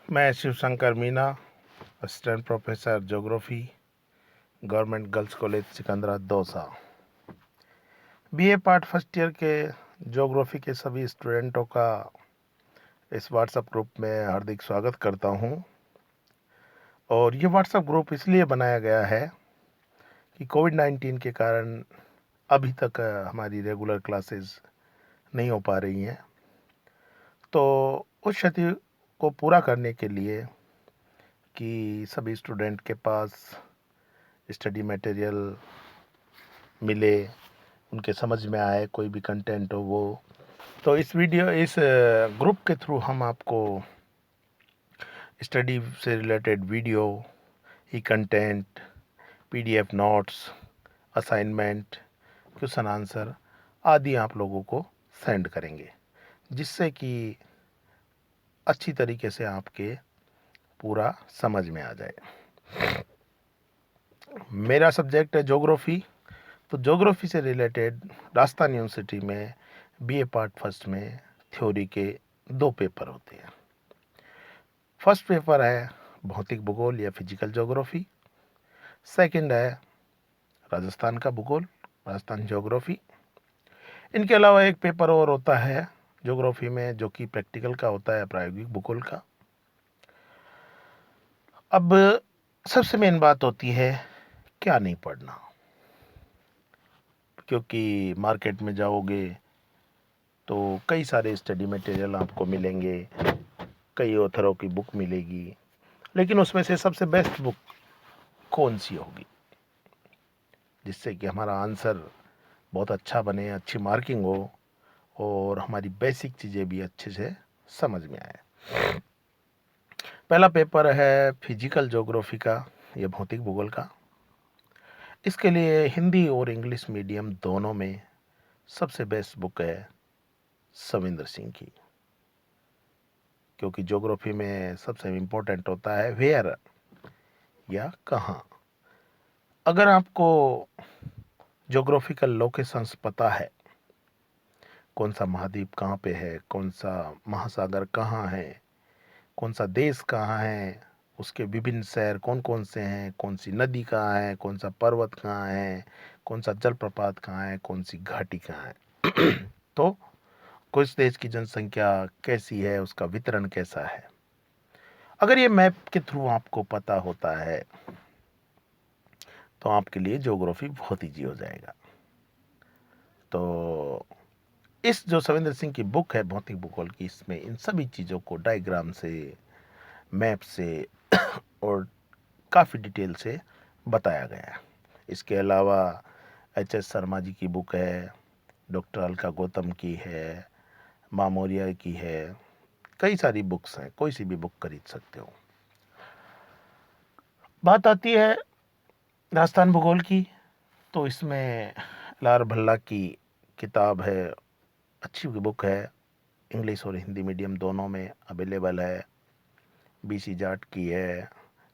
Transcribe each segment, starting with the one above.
मैं Shivshankar Meena, assistant professor geography, government girls college Sikandra Dausa. BA part first year के geography के सभी स्टूडेंटों का इस व्हाट्सएप ग्रुप में हार्दिक स्वागत करता हूं। और ये व्हाट्सएप ग्रुप इसलिए बनाया गया है कि कोविड-19 के कारण अभी तक हमारी रेगुलर क्लासेस नहीं हो पा रही हैं। तो उस क्षति को पूरा करने के लिए कि सभी स्टूडेंट के पास स्टडी मटेरियल मिले, उनके समझ में आए, कोई भी कंटेंट हो वो, तो इस ग्रुप के थ्रू हम आपको स्टडी से related video, e content, PDF notes, assignment, question answer आदि आप लोगों को सेंड करेंगे, जिससे कि अच्छी तरीके से आपके पूरा समझ में आ जाए। मेरा सब्जेक्ट है ज्योग्राफी, तो ज्योग्राफी से रिलेटेड राजस्थान यूनिवर्सिटी में बीए पार्ट फर्स्ट में थ्योरी के 2 पेपर होते हैं। फर्स्ट पेपर है भौतिक भूगोल या फिजिकल ज्योग्राफी, सेकंड है राजस्थान का भूगोल, राजस्थान ज्योग्राफी। इनके अलावा एक पेपर और होता है ज्योग्राफी में जो कि प्रैक्टिकल का होता है, प्रायोगिक भूगोल का। अब सबसे मेन बात होती है क्या नहीं पढ़ना, क्योंकि मार्केट में जाओगे तो कई सारे स्टडी मटेरियल आपको मिलेंगे, कई ऑथरों की बुक मिलेगी, लेकिन उसमें से सबसे बेस्ट बुक कौन सी होगी जिससे कि हमारा आंसर बहुत अच्छा बने, अच्छी मार्किंग हो और हमारी बेसिक चीज़ें भी अच्छे से समझ में आए। पहला पेपर है फिजिकल ज्योग्राफी का या भौतिक भूगोल का। इसके लिए हिंदी और इंग्लिश मीडियम दोनों में सबसे बेस्ट बुक है सविंदर सिंह की, क्योंकि ज्योग्राफी में सबसे इम्पोर्टेंट होता है वेयर या कहाँ। अगर आपको ज्योग्राफिकल लोकेशंस पता है, कौन सा महाद्वीप कहाँ पे है, कौन सा महासागर कहाँ है, कौन सा देश कहाँ है, उसके विभिन्न शहर कौन कौन से हैं, कौन सी नदी कहाँ है, कौन सा पर्वत कहाँ है, कौन सा जलप्रपात कहाँ है, कौन सी घाटी कहाँ है तो कुछ देश की जनसंख्या कैसी है, उसका वितरण कैसा है, अगर ये मैप के थ्रू आपको पता होता है तो आपके लिए ज्योग्राफी बहुत ईजी हो जाएगा। तो इस जो सविंदर सिंह की बुक है भौतिक भूगोल की, इसमें इन सभी चीज़ों को डायग्राम से, मैप से और काफ़ी डिटेल से बताया गया है। इसके अलावा एच.एस. शर्मा जी की बुक है, डॉक्टर अलका गौतम की है, मामोरिया की है, कई सारी बुक्स हैं, कोई सी भी बुक खरीद सकते हो। बात आती है राजस्थान भूगोल की, तो इसमें लार भल्ला की किताब है, अच्छी बुक है, इंग्लिश और हिंदी मीडियम दोनों में अवेलेबल है। बीसी जाट की है,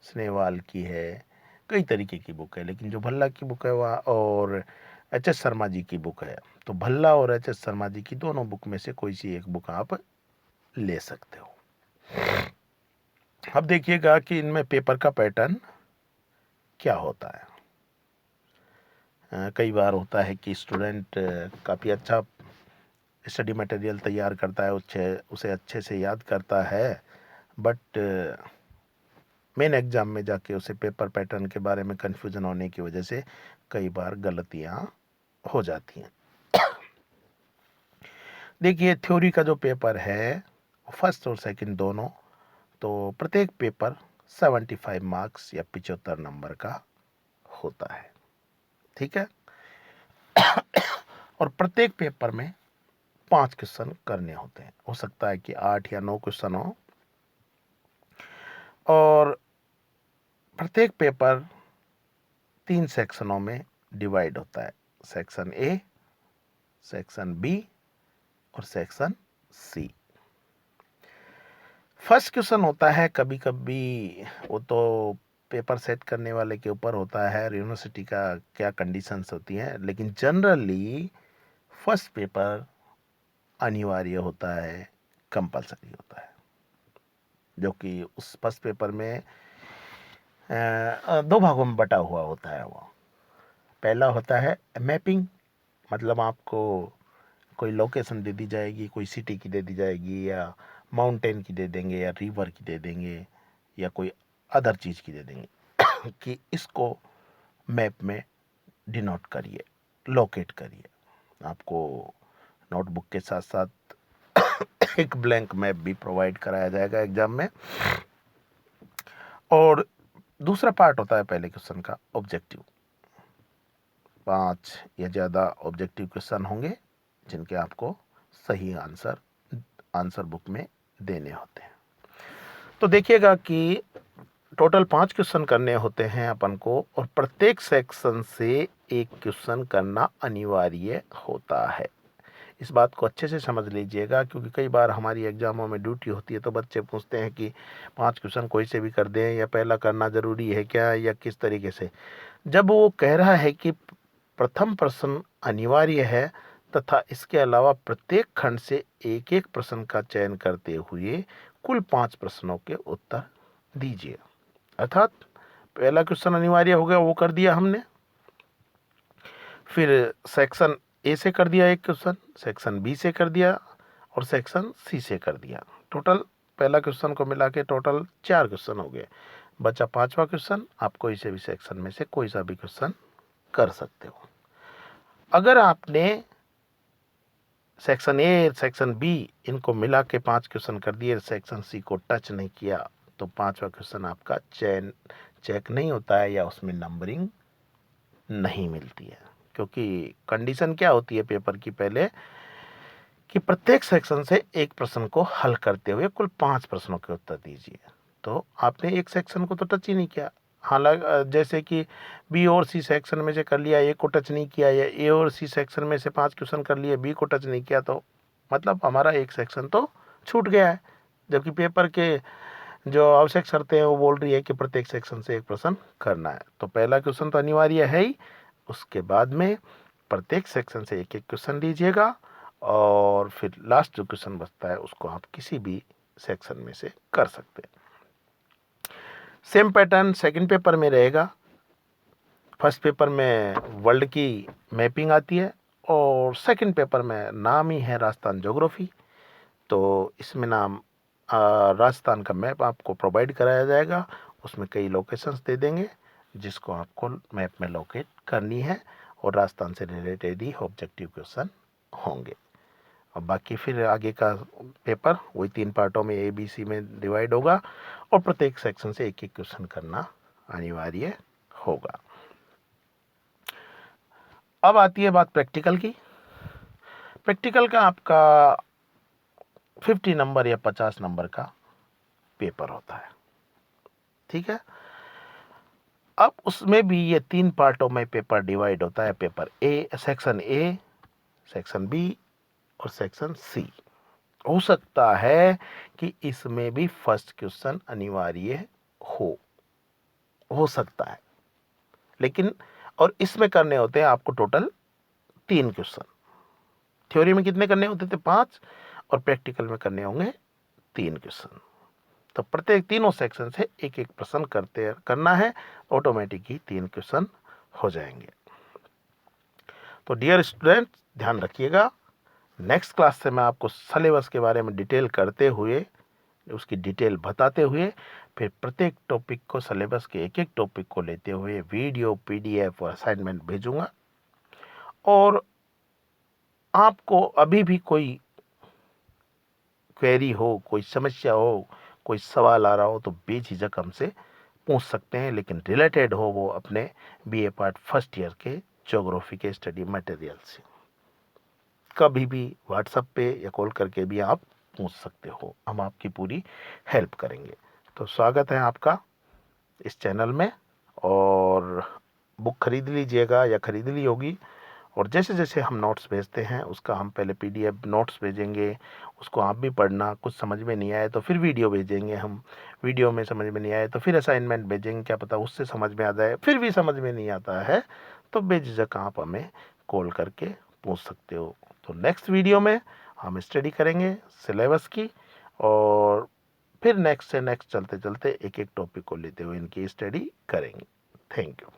स्नेहवाल की है, कई तरीके की बुक है, लेकिन जो भल्ला की बुक है वह और एच.एस. शर्मा जी की बुक है, तो भल्ला और एच.एस. शर्मा जी की दोनों बुक में से कोई सी एक बुक आप ले सकते हो। अब देखिएगा कि इनमें पेपर का पैटर्न क्या होता है। कई बार होता है कि स्टूडेंट काफ़ी अच्छा स्टडी मटेरियल तैयार करता है, उसे अच्छे से याद करता है, बट मेन एग्ज़ाम में जाके उसे पेपर पैटर्न के बारे में कन्फ्यूज़न होने की वजह से कई बार गलतियाँ हो जाती हैं। देखिए थ्योरी का जो पेपर है फर्स्ट और सेकंड दोनों, तो प्रत्येक पेपर 75 मार्क्स या 75 नंबर का होता है, ठीक है। और प्रत्येक पेपर में 5 क्वेश्चन करने होते हैं, हो सकता है कि 8 या 9 क्वेश्चन हो। और प्रत्येक पेपर 3 सेक्शनों में डिवाइड होता है, सेक्शन ए, सेक्शन बी और सेक्शन सी। फर्स्ट क्वेश्चन होता है, कभी कभी वो तो पेपर सेट करने वाले के ऊपर होता है, यूनिवर्सिटी का क्या कंडीशंस होती हैं, लेकिन जनरली फर्स्ट पेपर अनिवार्य होता है, कंपलसरी होता है। जो कि उस फर्स्ट पेपर में 2 भागों में बटा हुआ होता है। वो पहला होता है मैपिंग, मतलब आपको कोई लोकेशन दे दी जाएगी, कोई सिटी की दे दी जाएगी, या माउंटेन की दे देंगे, या रिवर की दे देंगे, या कोई अदर चीज़ की दे देंगे कि इसको मैप में डिनोट करिए, लोकेट करिए। आपको नोटबुक के साथ साथ एक ब्लैंक मैप भी प्रोवाइड कराया जाएगा एग्जाम में। और दूसरा पार्ट होता है पहले क्वेश्चन का ऑब्जेक्टिव। 5 या ज़्यादा ऑब्जेक्टिव क्वेश्चन होंगे जिनके आपको सही आंसर बुक में देने होते हैं। तो देखिएगा कि टोटल 5 क्वेश्चन करने होते हैं अपन को, और प्रत्येक सेक्शन से एक क्वेश्चन करना अनिवार्य होता है। इस बात को अच्छे से समझ लीजिएगा, क्योंकि कई बार हमारी एग्जामों में ड्यूटी होती है तो बच्चे पूछते हैं कि 5 क्वेश्चन कोई से भी कर दें, या पहला करना ज़रूरी है क्या, या किस तरीके से। जब वो कह रहा है कि प्रथम प्रश्न अनिवार्य है तथा इसके अलावा प्रत्येक खंड से एक एक प्रश्न का चयन करते हुए कुल 5 प्रश्नों के उत्तर दीजिए, अर्थात पहला क्वेश्चन अनिवार्य हो गया, वो कर दिया हमने। फिर सेक्शन ए से कर दिया एक क्वेश्चन, सेक्शन बी से कर दिया, और सेक्शन सी से कर दिया। टोटल पहला क्वेश्चन को मिला के टोटल 4 क्वेश्चन हो गए। बचा 5वां क्वेश्चन। आप कोई से भी सेक्शन में से कोई सा भी क्वेश्चन कर सकते हो। अगर आपने सेक्शन ए, सेक्शन बी इनको मिला के 5 क्वेश्चन कर दिए, सेक्शन सी को टच नहीं किया, तो 5वां क्वेश्चन आपका चेक नहीं होता है, या उसमें नंबरिंग नहीं मिलती है। क्योंकि कंडीशन क्या होती है पेपर की पहले, कि प्रत्येक सेक्शन से एक प्रश्न को हल करते हुए कुल 5 प्रश्नों के उत्तर दीजिए। तो आपने एक सेक्शन को तो टच ही नहीं किया। हालांकि जैसे कि बी और सी सेक्शन में से कर लिया, ए को टच नहीं किया, या ए और सी सेक्शन में से 5 क्वेश्चन कर लिए, बी को टच नहीं किया, तो मतलब हमारा एक सेक्शन तो छूट गया है। जबकि पेपर के जो आवश्यक शर्तें हैं वो बोल रही है कि प्रत्येक सेक्शन से एक प्रश्न करना है। तो पहला क्वेश्चन तो अनिवार्य है ही, उसके बाद में प्रत्येक सेक्शन से एक एक क्वेश्चन लीजिएगा, और फिर लास्ट जो क्वेश्चन बचता है उसको आप किसी भी सेक्शन में से कर सकते हैं। सेम पैटर्न सेकंड पेपर में रहेगा। फर्स्ट पेपर में वर्ल्ड की मैपिंग आती है, और सेकंड पेपर में नाम ही है राजस्थान ज्योग्राफी। तो इसमें नाम राजस्थान का मैप आपको प्रोवाइड कराया जाएगा। उसमें कई लोकेशंस दे देंगे जिसको आपको मैप में लोकेट करनी है, और राजस्थान से रिलेटेड ही ऑब्जेक्टिव क्वेश्चन होंगे। और बाकी फिर आगे का पेपर वही 3 पार्टों में ABC में डिवाइड होगा, और प्रत्येक सेक्शन से एक एक क्वेश्चन करना अनिवार्य होगा। अब आती है बात प्रैक्टिकल की। प्रैक्टिकल का आपका 50 नंबर या 50 नंबर का पेपर होता है, ठीक है। अब उसमें भी ये 3 पार्टों में पेपर डिवाइड होता है। Paper section A, section B और सेक्शन सी। हो सकता है कि इसमें भी फर्स्ट क्वेश्चन अनिवार्य हो सकता है, लेकिन और इसमें करने होते हैं आपको टोटल 3 क्वेश्चन। थ्योरी में कितने करने होते थे? 5, और प्रैक्टिकल में करने होंगे 3 क्वेश्चन। तो प्रत्येक तीनों सेक्शन से एक एक प्रश्न करना है, ऑटोमेटिक ही 3 क्वेश्चन हो जाएंगे। तो डियर स्टूडेंट, ध्यान रखिएगा, नेक्स्ट क्लास से मैं आपको सिलेबस के बारे में डिटेल करते हुए, उसकी डिटेल बताते हुए, फिर प्रत्येक टॉपिक को, सिलेबस के एक एक टॉपिक को लेते हुए वीडियो, PDF और असाइनमेंट भेजूंगा। और आपको अभी भी कोई क्वेरी हो, कोई समस्या हो, कोई सवाल आ रहा हो, तो बेझिझक हमसे पूछ सकते हैं, लेकिन रिलेटेड हो वो अपने BA पार्ट फर्स्ट ईयर के ज्योग्राफी के स्टडी मटेरियल से। कभी भी व्हाट्सएप पे या कॉल करके भी आप पूछ सकते हो, हम आपकी पूरी हेल्प करेंगे। तो स्वागत है आपका इस चैनल में, और बुक खरीद लीजिएगा या खरीद ली होगी। और जैसे जैसे हम नोट्स भेजते हैं उसका हम पहले PDF नोट्स भेजेंगे, उसको आप भी पढ़ना। कुछ समझ में नहीं आए तो फिर वीडियो भेजेंगे हम, वीडियो में समझ में नहीं आए तो फिर असाइनमेंट भेजेंगे, क्या पता उससे समझ में आ जाए। फिर भी समझ में नहीं आता है तो बेझिझक आप हमें कॉल करके पूछ सकते हो। तो नेक्स्ट वीडियो में हम स्टडी करेंगे सिलेबस की, और फिर नेक्स्ट से नेक्स्ट चलते चलते एक एक टॉपिक को लेते हुए इनकी स्टडी करेंगे। Thank you.